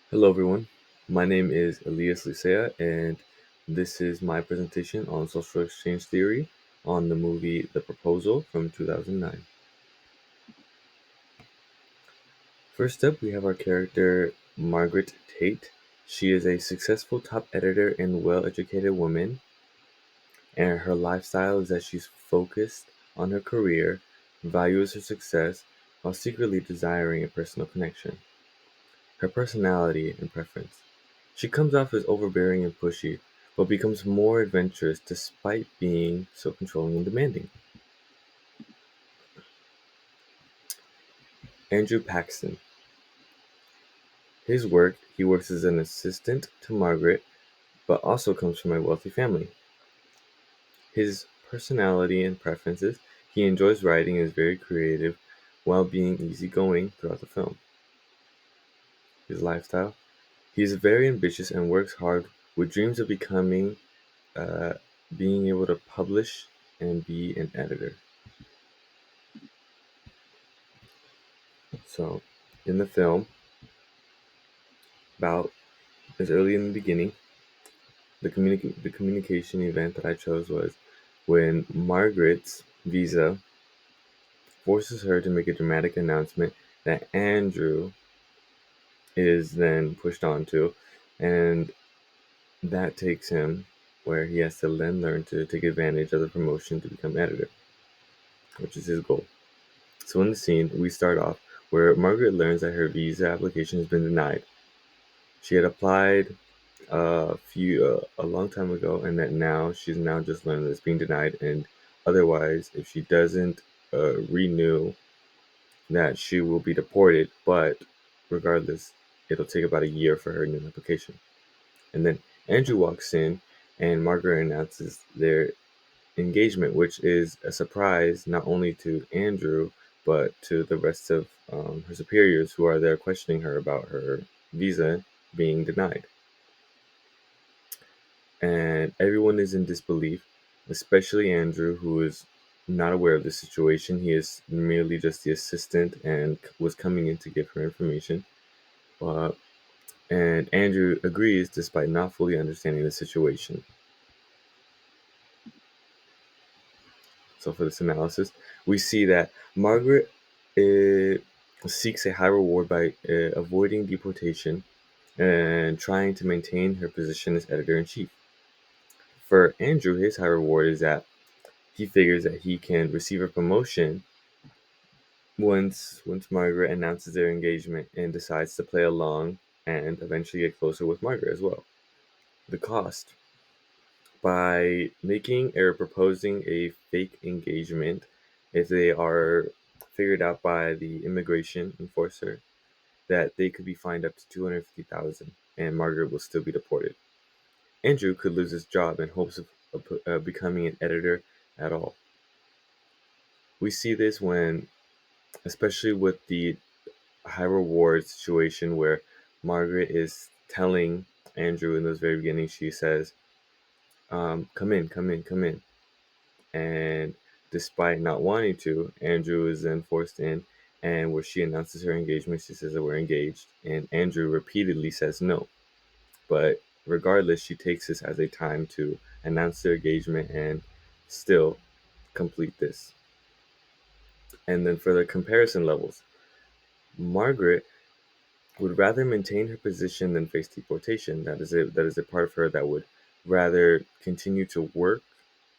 Hello, everyone. My name is Elias Licea, and this is my presentation on social exchange theory on the movie The Proposal from 2009. First up, we have our character Margaret Tate. She is a successful top editor and well educated woman, and her lifestyle is that she's focused on her career, values her success, while secretly desiring a personal connection. Her personality and preference. She comes off as overbearing and pushy, but becomes more adventurous despite being so controlling and demanding. Andrew Paxton. His work, he works as an assistant to Margaret, but also comes from a wealthy family. His personality and preferences, he enjoys writing and is very creative while being easygoing throughout the film. His lifestyle, he is very ambitious and works hard with dreams of uh, being able to publish and be an editor. So, in the film, about as early in the beginning, the communication event that I chose was when Margaret's visa forces her to make a dramatic announcement that Andrew is then pushed onto, and that takes him where he has to then learn to take advantage of the promotion to become editor, which is his goal. So in the scene, we start off where Margaret learns that her visa application has been denied. She had applied a long time ago, and that now she's now just learned that it's being denied, and otherwise, if she doesn't renew, that she will be deported. But regardless, it'll take about a year for her new application. And then Andrew walks in, and Margaret announces their engagement, which is a surprise not only to Andrew but to the rest of her superiors who are there questioning her about her visa being denied. And everyone is in disbelief, especially Andrew, who is not aware of the situation. He is merely just the assistant and was coming in to give her information. Uh, and Andrew agrees despite not fully understanding the situation. So, for this analysis, we see that Margaret uh, seeks a high reward by avoiding deportation and trying to maintain her position as editor in chief. For Andrew, his high reward is that he figures that he can receive a promotion once Margaret announces their engagement and decides to play along and eventually get closer with Margaret as well. The cost by making or proposing a fake engagement, if they are figured out by the immigration enforcer, that they could be fined up to 250,000 and Margaret will still be deported. Andrew could lose his job in hopes of becoming an editor at all. We see this when, especially with the high reward situation where Margaret is telling Andrew in those very beginnings, she says, come in, come in, come in. And despite not wanting to, Andrew is then forced in. And where she announces her engagement, she says that we're engaged. And Andrew repeatedly says no. But regardless, she takes this as a time to announce their engagement and still complete this. And then for the comparison levels, Margaret would rather maintain her position than face deportation. That is a part of her that would rather continue to work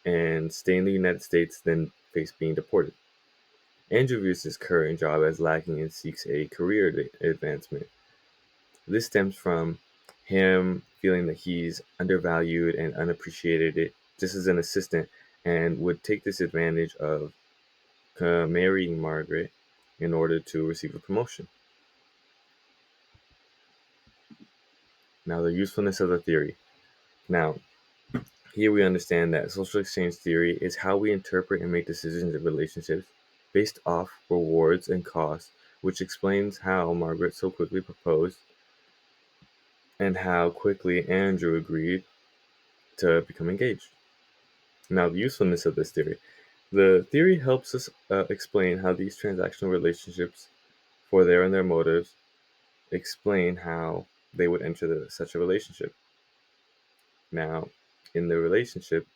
and stay in the United States than face being deported. Andrew views his current job as lacking and seeks a career advancement. This stems from him feeling that he's undervalued and unappreciated just as an assistant and would take this advantage of marrying Margaret in order to receive a promotion. Now, the usefulness of the theory. Now, here we understand that social exchange theory is how we interpret and make decisions in relationships based off rewards and costs, which explains how Margaret so quickly proposed and how quickly Andrew agreed to become engaged. Now, the usefulness of this theory. The theory helps us explain how these transactional relationships, for their and their motives, explain how they would enter such a relationship. Now, in the relationship,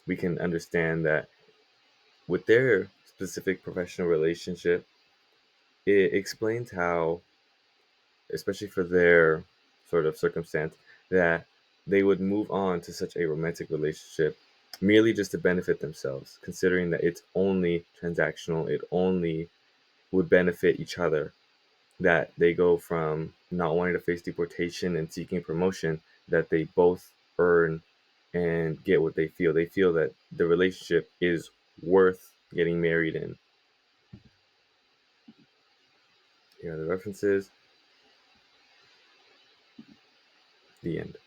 we can understand that with their specific professional relationship, it explains how, especially for their sort of circumstance, that they would move on to such a romantic relationship merely just to benefit themselves, considering that it's only transactional, it only would benefit each other, that they go from not wanting to face deportation and seeking promotion, that they both earn and get what they feel. They feel that the relationship is worth getting married in. Here are the references. The end.